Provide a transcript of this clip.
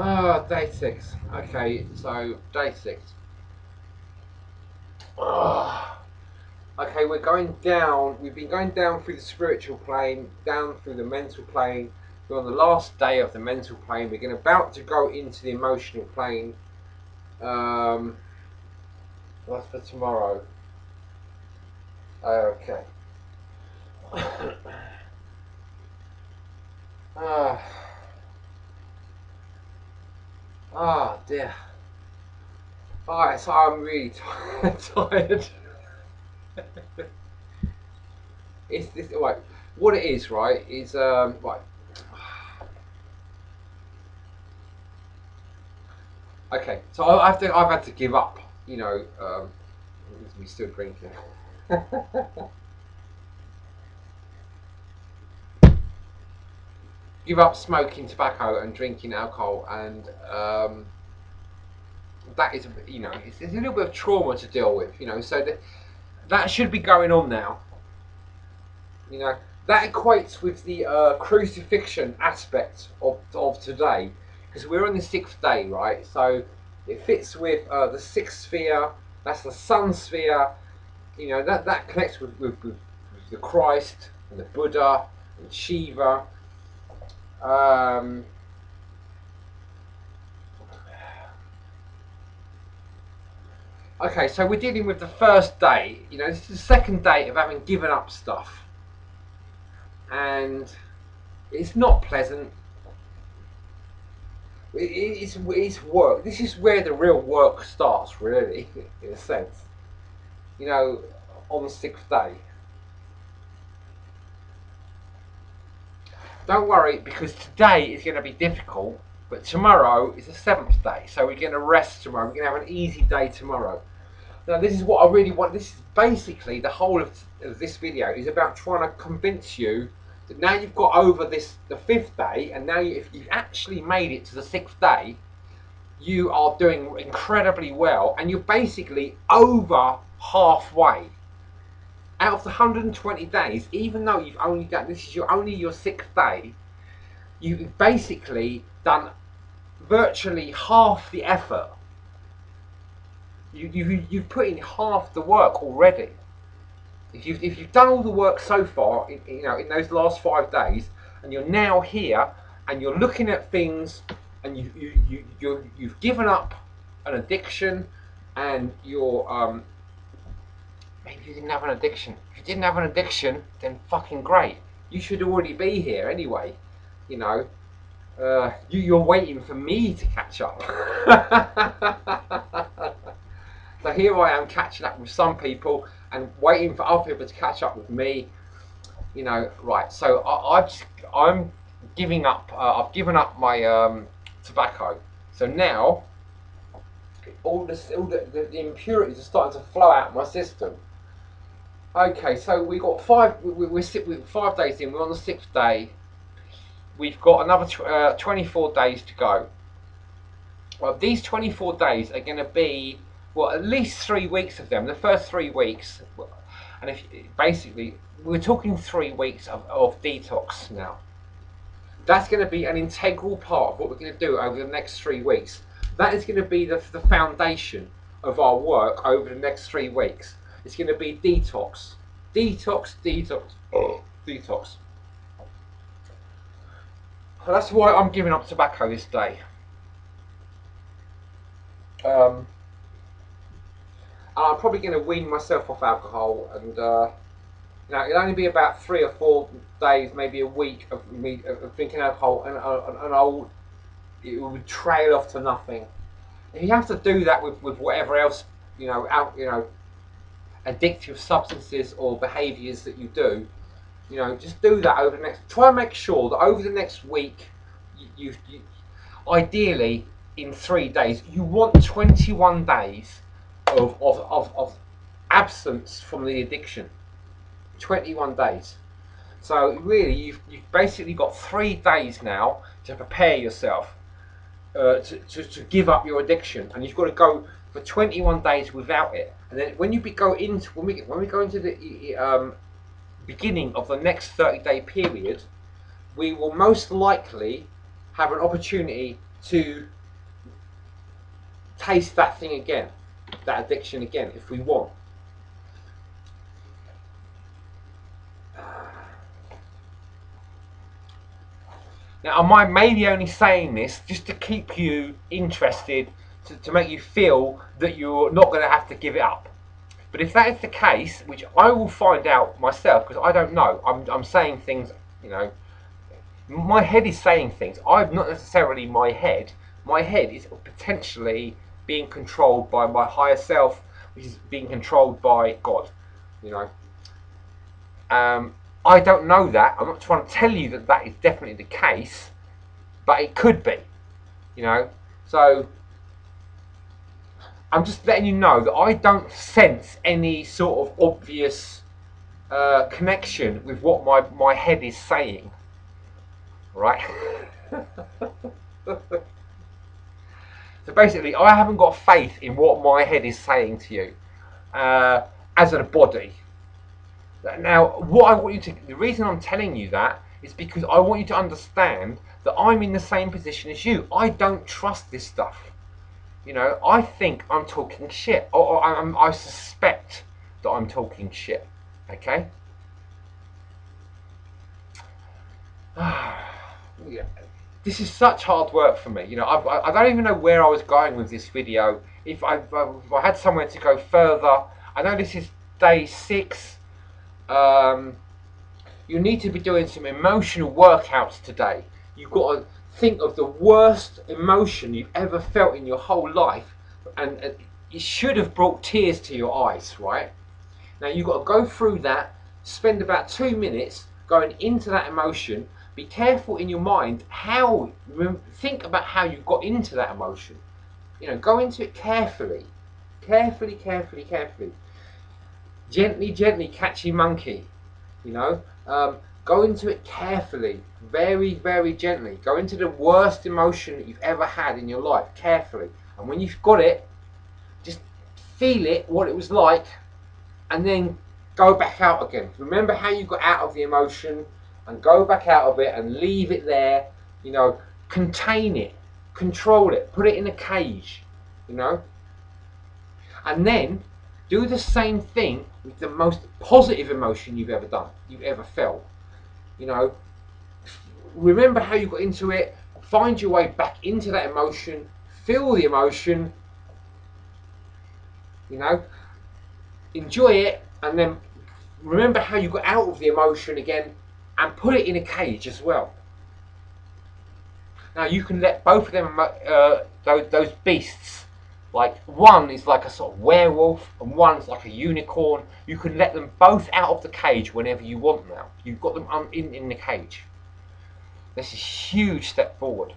Day 6. Okay, so day 6. Ah, okay, we're going down. We've been going down through the spiritual plane, down through the mental plane. We're on the last day of the mental plane. We're going about to go into the emotional plane. Um, that's for tomorrow. Okay. Ah, dear. Alright, so I'm really tired. It's this right. What it is, right, is right. Okay, so I've had to give up. You know, we still drinking. Give up smoking tobacco and drinking alcohol, and that is, it's a little bit of trauma to deal with. So that should be going on now. You know, that equates with the crucifixion aspect of today, because we're on the 6th day, right? So it fits with the sixth sphere. That's the sun sphere. That connects with the Christ and the Buddha and Shiva. Um, okay, so we're dealing with the first day. This is the second day of having given up stuff, and it's not pleasant. It's work. This is where the real work starts, really, in a sense. You know, on the 6th day. Don't worry, because today is going to be difficult, but tomorrow is the 7th day, so we're going to rest tomorrow. We're going to have an easy day tomorrow. Now, this is what I really want. This is basically the whole of this video is about trying to convince you that now you've got over the 5th day, and now if you've actually made it to the 6th day, you are doing incredibly well, and you're basically over halfway. Out of the 120 days, even though you've only done this is only your 6th day, you've basically done virtually half the effort. You've put in half the work already. If you've done all the work so far, in those last 5 days, and you're now here, and you're looking at things, and you've given up an addiction, and maybe you didn't have an addiction. If you didn't have an addiction, then fucking great. You should already be here anyway. You know, you're waiting for me to catch up. So here I am catching up with some people and waiting for other people to catch up with me. Right? So I'm giving up. I've given up my tobacco. So now all the impurities are starting to flow out of my system. Okay, so we got we're 5 days in. We're on the 6th day. We've got another 24 days to go. Well, these 24 days are going to be, well, at least 3 weeks of them. The first 3 weeks, and if basically we're talking 3 weeks of detox now. That's going to be an integral part of what we're going to do over the next 3 weeks. That is going to be the foundation of our work over the next 3 weeks. It's going to be detox, detox, detox, detox. So that's why I'm giving up tobacco this day. And I'm probably going to wean myself off alcohol, and it'll only be about 3 or 4 days, maybe a week of me of drinking alcohol, and it would trail off to nothing. If you have to do that with whatever else, addictive substances or behaviours that you do, just do that over the next. Try and make sure that over the next week, you ideally in 3 days, you want 21 days of absence from the addiction. 21 days. So really, you've basically got 3 days now to prepare yourself to give up your addiction, and you've got to go for 21 days without it. And then when we go into the beginning of the next 30-day period, we will most likely have an opportunity to taste that thing again, that addiction again, if we want. Now, am I maybe only saying this just to keep you interested, to make you feel that you're not going to have to give it up? But if that is the case, which I will find out myself, because I don't know, I'm saying things, you know, my head is saying things. I'm not necessarily my head. My head is potentially being controlled by my higher self, which is being controlled by God, you know. I don't know that. I'm not trying to tell you that that is definitely the case, but it could be, you know. So I'm just letting you know that I don't sense any sort of obvious connection with what my head is saying, right? So basically, I haven't got faith in what my head is saying to you as a body. Now, what I want you to, the reason I'm telling you that is because I want you to understand that I'm in the same position as you. I don't trust this stuff. You know, I think I'm talking shit, or I suspect that I'm talking shit. Okay? Yeah. This is such hard work for me. You know, I don't even know where I was going with this video. If I had somewhere to go further, I know this is day 6. You need to be doing some emotional workouts today. You've got to think of the worst emotion you've ever felt in your whole life, and it should have brought tears to your eyes, right? Now you've got to go through that, spend about 2 minutes going into that emotion. Be careful in your mind how, think about how you got into that emotion. You know, go into it carefully. Carefully, carefully, carefully. Gently, gently, catchy monkey. You know, go into it carefully, very, very gently. Go into the worst emotion that you've ever had in your life, carefully. And when you've got it, just feel it, what it was like, and then go back out again. Remember how you got out of the emotion, and go back out of it and leave it there. You know, contain it, control it, put it in a cage, you know. And then do the same thing with the most positive emotion you've ever felt. You know, remember how you got into it, find your way back into that emotion, feel the emotion, you know, enjoy it, and then remember how you got out of the emotion again, and put it in a cage as well. Now you can let both of them, those beasts, like one is like a sort of werewolf and one's like a unicorn. You can let them both out of the cage whenever you want now. You've got them in the cage. This is a huge step forward.